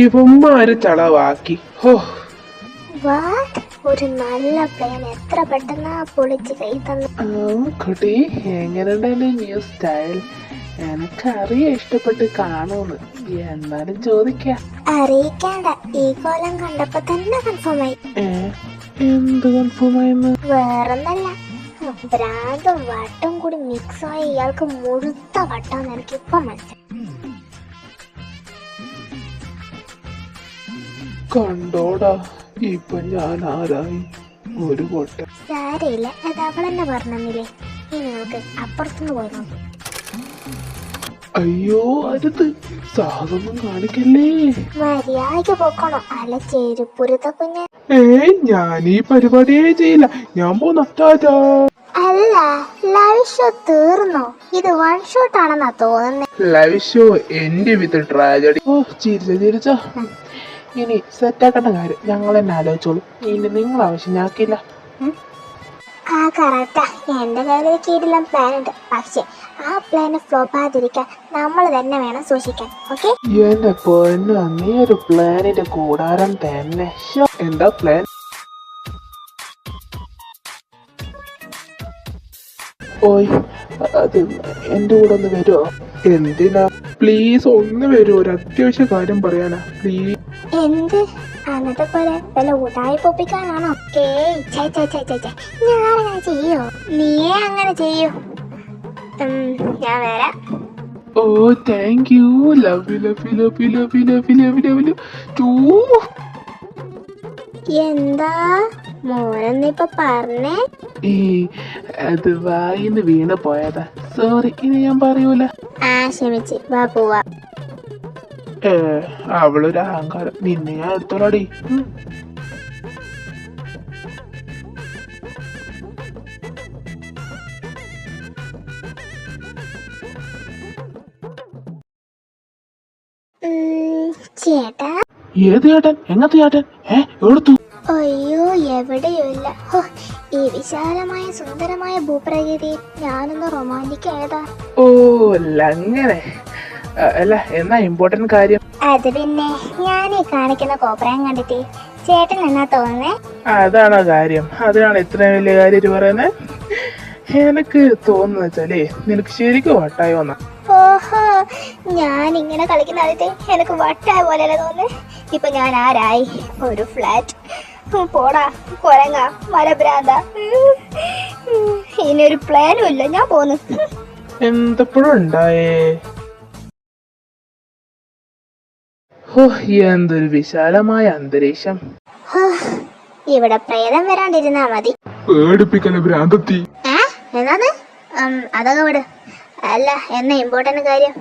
ഇവന്മാര് ചളവാക്കി. ഹോ, ഒരു നല്ല പ്ലാൻ എത്ര പെട്ടെന്നാ പൊളിച്ച് കൈ തന്നു. കുട്ടി എങ്ങനെയുണ്ട് ന്യൂ സ്റ്റൈൽ? എനക്കറിയാം ഇഷ്ടപ്പെട്ട് കാണൂന്ന്, എന്നാലും ചോദിക്കാം. അറിയിക്കേണ്ട, ഈ കോലം കണ്ടപ്പോ തന്നെ കൺഫേം ആയി. എന്ത് കൺഫേം ആയെന്ന്? വേറൊന്നല്ല, ഭ്രാന്തും വട്ടും കൂടി മിക്സ് ആയി ഇയാൾക്ക് മുഴുത്ത വട്ടാന്ന് എനിക്ക് ഇപ്പൊ മനസ്സിലായി. കണ്ടോടാ, ഇപ്പൊ ഞാൻ ആരായി? ഒരു പൊട്ട. സാരയില്ല, അത് അവളെന്നെ പറഞ്ഞില്ലേ. ഇനി നമുക്ക് അപ്പുറത്തുനിന്ന് പോയി നോക്കാം. അയ്യോ അരുത്, സാധൊന്നും കാണിക്കല്ലേ. മര്യാദക്ക് പോക്കണോ, അല്ല ചെരുപ്പുരുത്ത കുഞ്ഞ്. ഞാൻ ഈ പരിപാടിയേ ചെയ്യില്ല, ഞാൻ പോന്ന. അല്ല, ലൈവ് ഷോ തീർന്നോ? ഇത് വൺ ഷോട്ട് ആണെന്നാ തോന്നുന്നേ. ലൈവ് ഷോ എന്റെ വിത്ത് ട്രാജഡി. ഓ ചിരിച്ച ഇനി സെറ്റാക്കേണ്ട കാര്യം ഞങ്ങൾ തന്നെ ആലോചിച്ചോളൂ. ഇനി നിങ്ങൾ ആവശ്യം ഞാക്കില്ല. ആ കറക്റ്റാ, എന്റെ കയ്യിൽ കീഴിലും പ്ലാൻ ഉണ്ട്. പക്ഷെ ആ പ്ലാന് ഫ്ലോപ്പ് ആകാതിരിക്കാൻ നമ്മൾ തന്നെ വേണം സൂക്ഷിക്കാൻ. ഓക്കെ? എന്റെ പൊന്നോ, നീ ഒരു പ്ലാനിന്റെ കൂടാരം തന്നെ. എന്താ പ്ലാൻ? ഓയ്, അത് എന്റെ കൂടെ ഒന്ന് വരുമോ? എന്തിനാ? പ്ലീസ് ഒന്ന് വരുമോ, ഒരു അത്യാവശ്യ കാര്യം പറയാനാ. പ്ലീസ്. എന്ത്? അന്നത്തെ പോലെ വല്ല ഊട്ടായി പൊപ്പിക്കാനാണോ? ഞാനങ്ങനെ ചെയ്യോ? നീയേ അങ്ങനെ ചെയ്യൂ. ഞാൻ വരാം. ഓ thank you. Love you love you love you love you love you love you love you. എന്താ മോനെന്നിപ്പൊ പറഞ്ഞേ? അത് വായിന്ന് വീണ് പോയതാ, സോറി. ഇനി ഞാൻ പറയൂല. ക്ഷമിച്ച്, വാ പോവാ. അവളൊരു അഹങ്കാരം. നിന്നെ ഞാൻ എടുത്തോളാടി. ചേട്ടാ. ഏത് ചേട്ടൻ? എങ്ങനത്തെ ചേട്ടൻ? എടുത്തു? അയ്യോ, എവിടെയുമില്ല. ഈ വിശാലമായ സുന്ദരമായ ഭൂപ്രകൃതി ഞാനൊന്ന് റൊമാൻറ്റിക് ആയതാ. ഓ അങ്ങനെ. അല്ല, എന്നാ ഇമ്പോർട്ടന്റ് കാര്യം? അത് പിന്നെ ഞാൻ ഈ കാണിക്കുന്ന കോപ്രായം കണ്ടിട്ട് ചേട്ടൻ എന്നാ തോന്നുന്നേ? അതാണോ കാര്യം? അതിനാണ് ഇത്രയും വലിയ കാര്യം പറയുന്നത്? എനക്ക് തോന്നുന്ന വെച്ചാലേ നിനക്ക് ശരിക്കും വട്ടായോന്നാ. ഓഹോ, ഞാൻ ഇങ്ങനെ കളിക്കുന്ന ആദ്യത്തെ എനിക്ക് വട്ടായ പോലെയല്ലേ തോന്നുന്നേ. ഇപ്പൊ ഞാൻ ആരായി? ഒരു ഫ്ലാറ്റ്. പോടാ കൊരങ്ങ മരഭ്രാന്ത. ഇനി ഒരു പ്ലാനും ഇല്ല, ഞാൻ പോന്നു. എന്തപ്പോഴും ഉണ്ടായേ. എന്തൊരു വിശാലമായ അന്തരീക്ഷം. ഇവിടെ പ്രേതം വരാണ്ടിരുന്നാ മതി. പേടിപ്പിക്കല ഭ്രാന്തത്തി. എന്നാന്ന്? അതൊക്കെ വിട്. അല്ല, എന്നാ ഇമ്പോർട്ടന്റ് കാര്യം?